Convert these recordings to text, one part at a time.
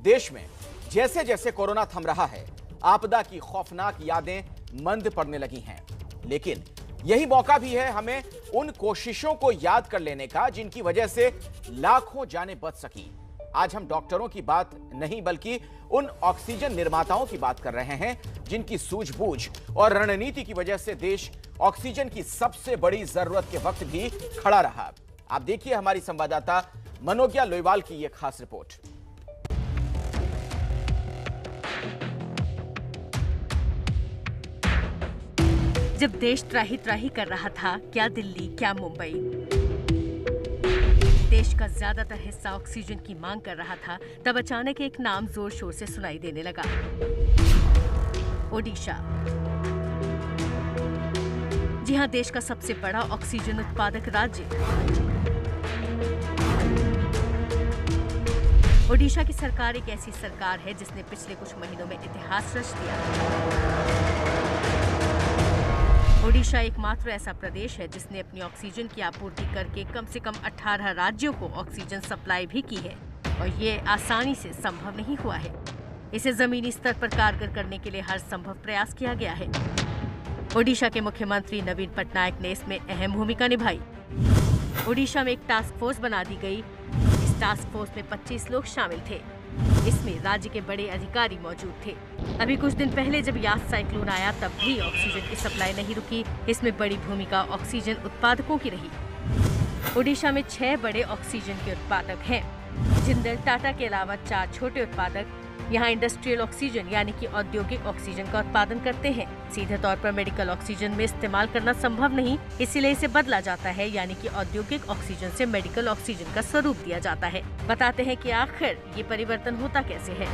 देश में जैसे जैसे कोरोना थम रहा है, आपदा की खौफनाक यादें मंद पड़ने लगी हैं। लेकिन यही मौका भी है हमें उन कोशिशों को याद कर लेने का जिनकी वजह से लाखों जानें बच सकी। आज हम डॉक्टरों की बात नहीं बल्कि उन ऑक्सीजन निर्माताओं की बात कर रहे हैं जिनकी सूझबूझ और रणनीति की वजह से देश ऑक्सीजन की सबसे बड़ी जरूरत के वक्त भी खड़ा रहा। आप देखिए हमारी संवाददाता मनोज्ञा लोईवाल की यह खास रिपोर्ट। जब देश त्राही त्राही कर रहा था, क्या दिल्ली क्या मुंबई, देश का ज्यादातर हिस्सा ऑक्सीजन की मांग कर रहा था, तब अचानक एक नाम जोर शोर से सुनाई देने लगा। ओडिशा। जी हां, देश का सबसे बड़ा ऑक्सीजन उत्पादक राज्य। ओडिशा की सरकार एक ऐसी सरकार है जिसने पिछले कुछ महीनों में इतिहास रच दिया। ओडिशा एकमात्र ऐसा प्रदेश है जिसने अपनी ऑक्सीजन की आपूर्ति करके कम से कम 18 राज्यों को ऑक्सीजन सप्लाई भी की है, और ये आसानी से संभव नहीं हुआ है। इसे जमीनी स्तर पर कारगर करने के लिए हर संभव प्रयास किया गया है। ओडिशा के मुख्यमंत्री नवीन पटनायक ने इसमें अहम भूमिका निभाई। ओडिशा में एक टास्क फोर्स बना दी गई। इस टास्क फोर्स में 25 लोग शामिल थे। इसमें राज्य के बड़े अधिकारी मौजूद थे। अभी कुछ दिन पहले जब यास साइक्लोन आया तब भी ऑक्सीजन की सप्लाई नहीं रुकी। इसमें बड़ी भूमिका ऑक्सीजन उत्पादकों की रही। ओडिशा में 6 बड़े ऑक्सीजन के उत्पादक हैं। जिंदल टाटा के अलावा 4 छोटे उत्पादक यहाँ इंडस्ट्रियल ऑक्सीजन यानी कि औद्योगिक ऑक्सीजन का उत्पादन करते हैं। सीधे तौर पर मेडिकल ऑक्सीजन में इस्तेमाल करना संभव नहीं, इसीलिए इसे बदला जाता है, यानी कि औद्योगिक ऑक्सीजन से मेडिकल ऑक्सीजन का स्वरूप दिया जाता है। बताते हैं कि आखिर ये परिवर्तन होता कैसे है।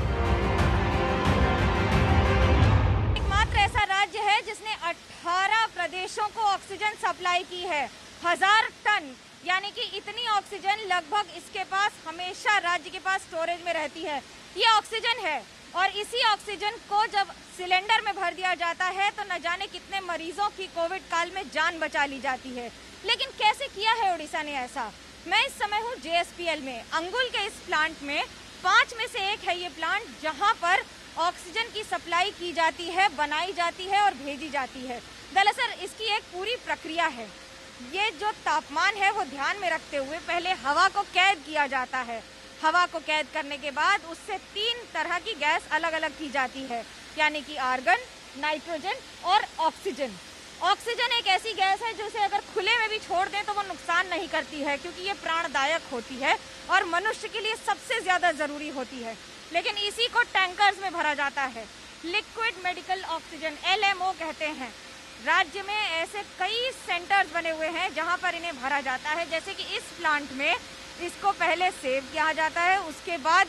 एकमात्र ऐसा राज्य है जिसने 18 प्रदेशों को ऑक्सीजन सप्लाई की है। 1000 टन यानी कि इतनी ऑक्सीजन लगभग इसके पास हमेशा राज्य के पास स्टोरेज में रहती है। ये ऑक्सीजन है और इसी ऑक्सीजन को जब सिलेंडर में भर दिया जाता है तो न जाने कितने मरीजों की कोविड काल में जान बचा ली जाती है। लेकिन कैसे किया है ओडिशा ने ऐसा? मैं इस समय हूँ JSPL में, अंगुल के इस प्लांट में। 5 में से एक है ये प्लांट जहाँ पर ऑक्सीजन की सप्लाई की जाती है, बनाई जाती है और भेजी जाती है। दरअसल इसकी एक पूरी प्रक्रिया है। ये जो तापमान है वो ध्यान में रखते हुए पहले हवा को कैद किया जाता है। हवा को कैद करने के बाद उससे 3 तरह की गैस अलग अलग की जाती है, यानी कि आर्गन, नाइट्रोजन और ऑक्सीजन। ऑक्सीजन एक ऐसी गैस है जो उसे अगर खुले में भी छोड़ दें तो वो नुकसान नहीं करती है, क्योंकि ये प्राणदायक होती है और मनुष्य के लिए सबसे ज्यादा जरूरी होती है। लेकिन इसी को टैंकर्स में भरा जाता है। लिक्विड मेडिकल ऑक्सीजन, LMO कहते हैं। राज्य में ऐसे कई सेंटर्स बने हुए हैं जहां पर इन्हें भरा जाता है। जैसे कि इस प्लांट में इसको पहले सेव किया जाता है, उसके बाद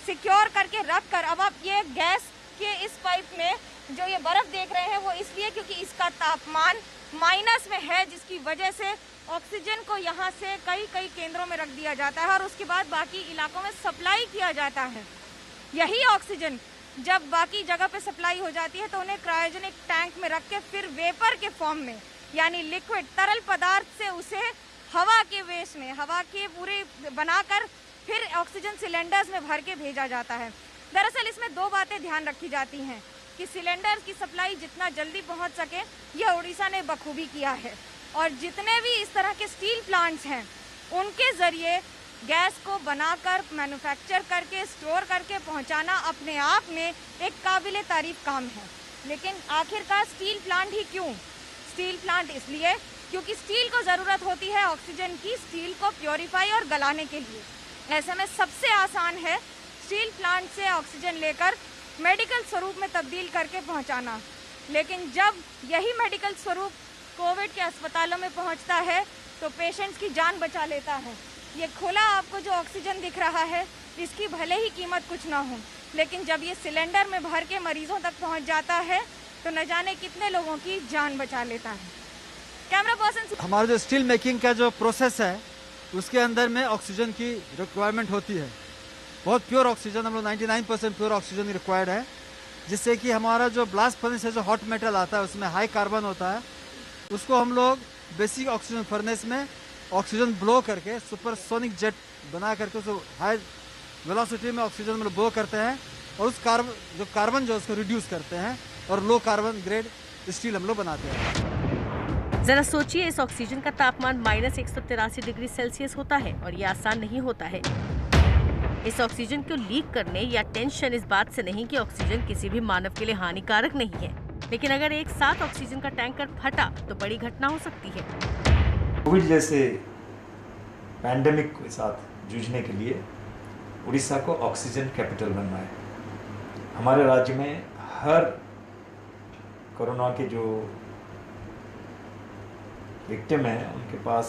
सिक्योर करके रख कर, अब आप ये गैस के इस पाइप में जो ये बर्फ देख रहे हैं वो इसलिए क्योंकि इसका तापमान माइनस में है, जिसकी वजह से ऑक्सीजन को यहाँ से कई केंद्रों में रख दिया जाता है और उसके बाद बाकी इलाकों में सप्लाई किया जाता है। यही ऑक्सीजन जब बाकी जगह पे सप्लाई हो जाती है तो उन्हें क्रायोजेनिक टैंक में रख के फिर वेपर के फॉर्म में, यानी लिक्विड तरल पदार्थ से उसे हवा के वेश में, हवा के पूरे बनाकर फिर ऑक्सीजन सिलेंडर्स में भर के भेजा जाता है। दरअसल इसमें 2 बातें ध्यान रखी जाती हैं कि सिलेंडर्स की सप्लाई जितना जल्दी पहुंच सके, यह उड़ीसा ने बखूबी किया है। और जितने भी इस तरह के स्टील प्लांट्स हैं उनके जरिए गैस को बनाकर, मैन्युफैक्चर करके, स्टोर करके पहुंचाना अपने आप में एक काबिले तारीफ काम है। लेकिन आखिरकार स्टील प्लांट ही क्यों? स्टील प्लांट इसलिए क्योंकि स्टील को ज़रूरत होती है ऑक्सीजन की, स्टील को प्योरीफाई और गलाने के लिए। ऐसे में सबसे आसान है स्टील प्लांट से ऑक्सीजन लेकर मेडिकल स्वरूप में तब्दील करके पहुंचाना। लेकिन जब यही मेडिकल स्वरूप कोविड के अस्पतालों में पहुंचता है तो पेशेंट्स की जान बचा लेता है। ये खुला आपको जो ऑक्सीजन दिख रहा है, इसकी भले ही कीमत कुछ ना हो, लेकिन जब ये सिलेंडर में भर के मरीजों तक पहुंच जाता है तो न जाने कितने लोगों की जान बचा लेता है। कैमरा पर्सन, हमारा जो स्टील मेकिंग का जो प्रोसेस है उसके अंदर में ऑक्सीजन की रिक्वायरमेंट होती है। बहुत प्योर ऑक्सीजन, हम लोग 99% प्योर ऑक्सीजन रिक्वायर्ड है, जिससे कि हमारा जो ब्लास्ट फर्नेस से जो हॉट मेटल आता है उसमें हाई कार्बन होता है, उसको हम लोग बेसिक ऑक्सीजन फर्नेस में ऑक्सीजन ब्लो करके सुपरसोनिक जेट बना करके उसको हाई वेलोसिटी में ऑक्सीजन हम लोग ब्लो करते हैं और उस कार्बन जो उसको रिड्यूस करते हैं और लो कार्बन ग्रेड स्टील हम लोग बनाते हैं। जरा सोचिए, इस ऑक्सीजन का तापमान -183 डिग्री सेल्सियस होता है और ये आसान नहीं होता है। इस ऑक्सीजन को लीक करने या टेंशन इस बात से नहीं कि ऑक्सीजन किसी भी मानव के लिए हानिकारक नहीं है, लेकिन अगर एक साथ ऑक्सीजन का टैंकर फटा तो बड़ी घटना हो सकती है। कोविड जैसे पैंडेमिक के साथ जूझने के लिए उड़ीसा को ऑक्सीजन कैपिटल बनना है। हमारे राज्य में हर कोरोना के जो विक्टिम हैं उनके पास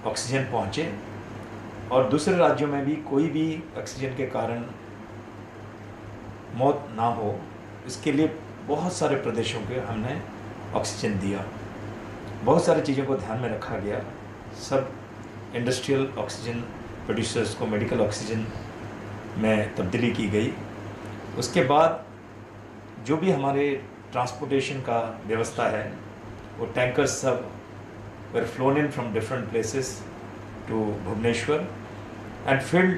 ऑक्सीजन पहुंचे और दूसरे राज्यों में भी कोई भी ऑक्सीजन के कारण मौत ना हो, इसके लिए बहुत सारे प्रदेशों के हमने ऑक्सीजन दिया। बहुत सारी चीज़ों को ध्यान में रखा गया। सब इंडस्ट्रियल ऑक्सीजन प्रोड्यूसर्स को मेडिकल ऑक्सीजन में तब्दीली की गई। उसके बाद जो भी हमारे ट्रांसपोर्टेशन का व्यवस्था है वो टैंकर्स सब were flown in from different places to Bhubaneswar and filled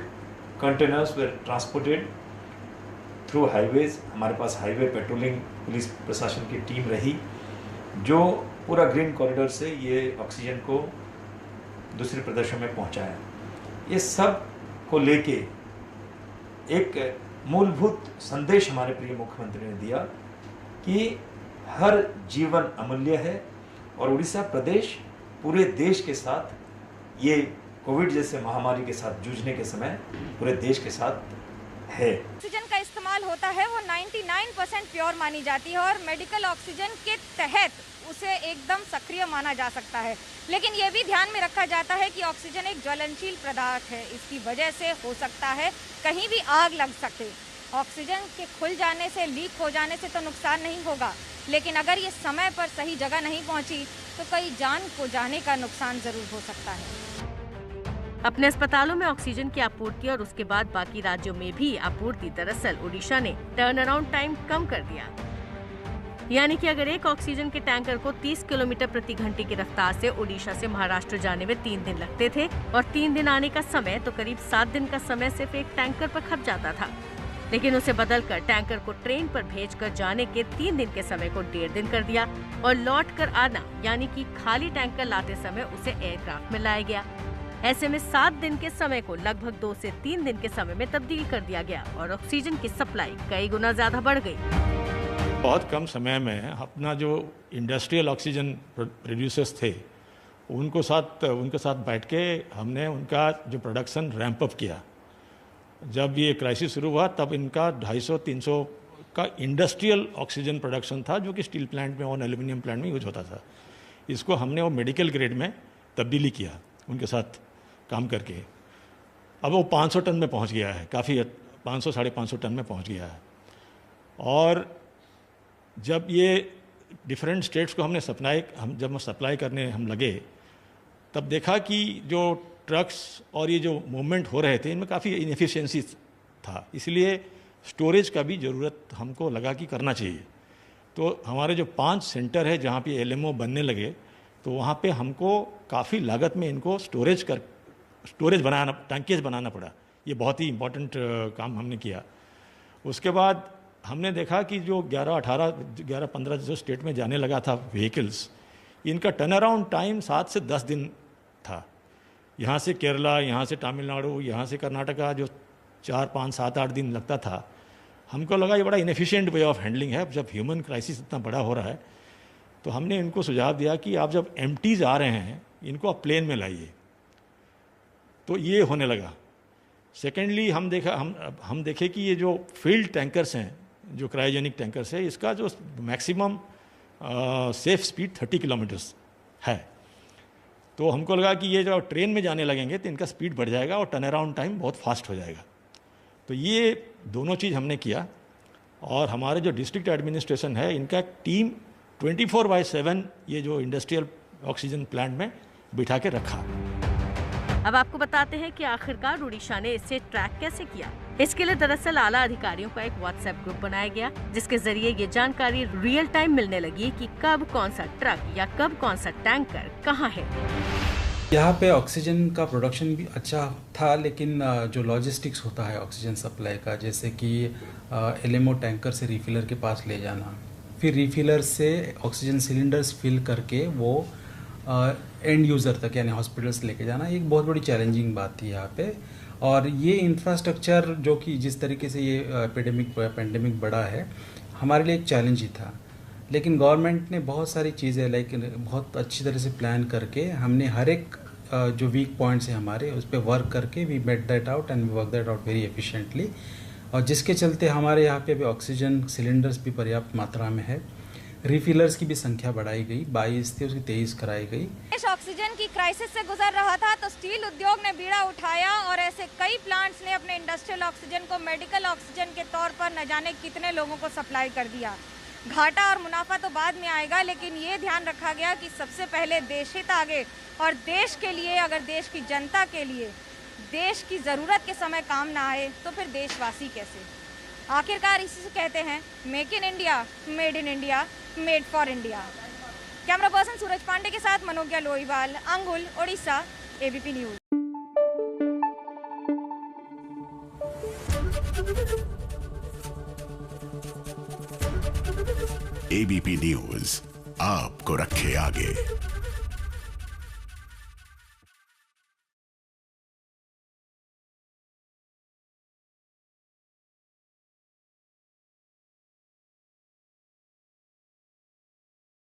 containers were transported through highways। हमारे पास हाईवे पेट्रोलिंग पुलिस प्रशासन की टीम रही जो पूरा ग्रीन कॉरिडोर से ये ऑक्सीजन को दूसरे प्रदेशों में पहुंचाया। ये सब को लेके एक मूलभूत संदेश हमारे प्रिय मुख्यमंत्री ने दिया कि हर जीवन अमूल्य है और उड़ीसा प्रदेश पूरे देश के साथ ये कोविड जैसे महामारी के साथ जूझने के समय पूरे देश के साथ है। ऑक्सीजन का इस्तेमाल होता है वो 99% प्योर मानी जाती है और मेडिकल ऑक्सीजन के तहत उसे एकदम सक्रिय माना जा सकता है। लेकिन ये भी ध्यान में रखा जाता है कि ऑक्सीजन एक ज्वलनशील पदार्थ है, इसकी वजह से हो सकता है कहीं भी आग लग सके। ऑक्सीजन के खुल जाने से, लीक हो जाने से तो नुकसान नहीं होगा, लेकिन अगर ये समय पर सही जगह नहीं पहुंची तो कई जान को जाने का नुकसान जरूर हो सकता है। अपने अस्पतालों में ऑक्सीजन की आपूर्ति और उसके बाद बाकी राज्यों में भी आपूर्ति दरअसल उड़ीसा ने टर्न अराउंड टाइम कम कर दिया। यानी कि अगर एक ऑक्सीजन के टैंकर को 30 किलोमीटर प्रति घंटे की रफ्तार से उड़ीसा से महाराष्ट्र जाने में 3 दिन लगते थे और 3 दिन आने का समय तो करीब 7 दिन का समय सिर्फ एक टैंकर पर खप जाता था, लेकिन उसे बदलकर टैंकर को ट्रेन पर भेजकर जाने के 3 दिन के समय को 1.5 दिन कर दिया और लौट कर आना यानी कि खाली टैंकर लाते समय उसे एयरक्राफ्ट में लाया गया। ऐसे में 7 दिन के समय को लगभग 2 से 3 दिन के समय में तब्दील कर दिया गया और ऑक्सीजन की सप्लाई कई गुना ज्यादा बढ़ गई। बहुत कम समय में अपना जो इंडस्ट्रियल ऑक्सीजन प्रोड्यूसर्स थे उनके साथ बैठ के हमने उनका जो प्रोडक्शन रैंप अप किया। जब ये क्राइसिस शुरू हुआ तब इनका 250-300 का इंडस्ट्रियल ऑक्सीजन प्रोडक्शन था जो कि स्टील प्लांट में और एल्यूमिनियम प्लांट में यूज होता था। इसको हमने वो मेडिकल ग्रेड में तब्दीली किया उनके साथ काम करके। अब वो 500 टन में पहुंच गया है, काफ़ी 500-550 टन में पहुंच गया है। और जब ये डिफरेंट स्टेट्स को जब सप्लाई करने हम लगे तब देखा कि जो ट्रक्स और ये जो मूवमेंट हो रहे थे इनमें काफ़ी इनएफिशिएंसी था, इसलिए स्टोरेज का भी ज़रूरत हमको लगा कि करना चाहिए। तो हमारे जो 5 सेंटर है जहाँ पे LMO बनने लगे तो वहाँ पे हमको काफ़ी लागत में इनको टैंकेज बनाना पड़ा। ये बहुत ही इम्पोर्टेंट काम हमने किया। उसके बाद हमने देखा कि जो 11-15 जो स्टेट में जाने लगा था व्हीकल्स, इनका टर्न अराउंड टाइम 7 से 10 दिन था। यहाँ से केरला, यहाँ से तमिलनाडु, यहाँ से कर्नाटका जो 4-5-7-8 दिन लगता था। हमको लगा ये बड़ा इनएफिशिएंट वे ऑफ हैंडलिंग है। जब ह्यूमन क्राइसिस इतना बड़ा हो रहा है तो हमने इनको सुझाव दिया कि आप जब एम्प्टीज आ रहे हैं इनको आप प्लेन में लाइए। तो ये होने लगा। सेकेंडली हम देखे कि ये जो फील्ड टैंकर्स हैं, जो क्रायोजेनिक टैंकर्स है, इसका जो मैक्सिमम सेफ स्पीड 30 किलोमीटर्स है। तो हमको लगा कि ये जब ट्रेन में जाने लगेंगे तो इनका स्पीड बढ़ जाएगा और टर्न अराउंड टाइम बहुत फास्ट हो जाएगा। तो ये दोनों चीज़ हमने किया और हमारे जो डिस्ट्रिक्ट एडमिनिस्ट्रेशन है इनका टीम 24/7 ये जो इंडस्ट्रियल ऑक्सीजन प्लांट में बिठा के रखा। अब आपको बताते हैं कि आखिरकार उड़ीसा ने इसे ट्रैक कैसे किया। इसके लिए दरअसल आला अधिकारियों का एक व्हाट्सएप ग्रुप बनाया गया जिसके जरिए ये जानकारी रियल टाइम मिलने लगी कि कब कौन सा ट्रक या कब कौन सा टैंकर कहाँ है। यहाँ पे ऑक्सीजन का प्रोडक्शन भी अच्छा था, लेकिन जो लॉजिस्टिक्स होता है ऑक्सीजन सप्लाई का, जैसे कि एलएमओ टैंकर से रिफिलर के पास ले जाना, फिर रिफिलर से ऑक्सीजन सिलेंडर्स फिल करके वो एंड यूज़र तक यानी हॉस्पिटल्स लेके जाना, एक बहुत बड़ी चैलेंजिंग बात थी यहाँ पे। और ये इंफ्रास्ट्रक्चर जो कि जिस तरीके से ये पेंडेमिक बढ़ा है, हमारे लिए एक चैलेंज ही था। लेकिन गवर्नमेंट ने बहुत सारी चीज़ें बहुत अच्छी तरह से प्लान करके हमने हर एक जो वीक पॉइंट्स हैं हमारे उस पर वर्क करके we met that out and we work that out very efficiently, और जिसके चलते हमारे यहाँ पे अभी ऑक्सीजन सिलेंडर्स भी पर्याप्त मात्रा में है। रिफिलर्स की भी संख्या बढ़ाई गई, 22 थी उसकी 23 कराई गई। देश ऑक्सीजन की क्राइसिस से गुजर रहा था तो स्टील उद्योग ने बीड़ा उठाया और ऐसे कई प्लांट्स ने अपने इंडस्ट्रियल ऑक्सीजन को मेडिकल ऑक्सीजन के तौर पर न जाने कितने लोगों को सप्लाई कर दिया। घाटा और मुनाफा तो बाद में आएगा, लेकिन ये ध्यान रखा गया कि सबसे पहले देश हित आगे, और देश के लिए, अगर देश की जनता के लिए देश की ज़रूरत के समय काम ना आए तो फिर देशवासी कैसे। आखिरकार इसी से कहते हैं make in India, made in India, made for India. Camera person Suraj Pandey के साथ Manogya Loiwal, Angul, Odisha, ABP news. ABP news आपको रखे आगे।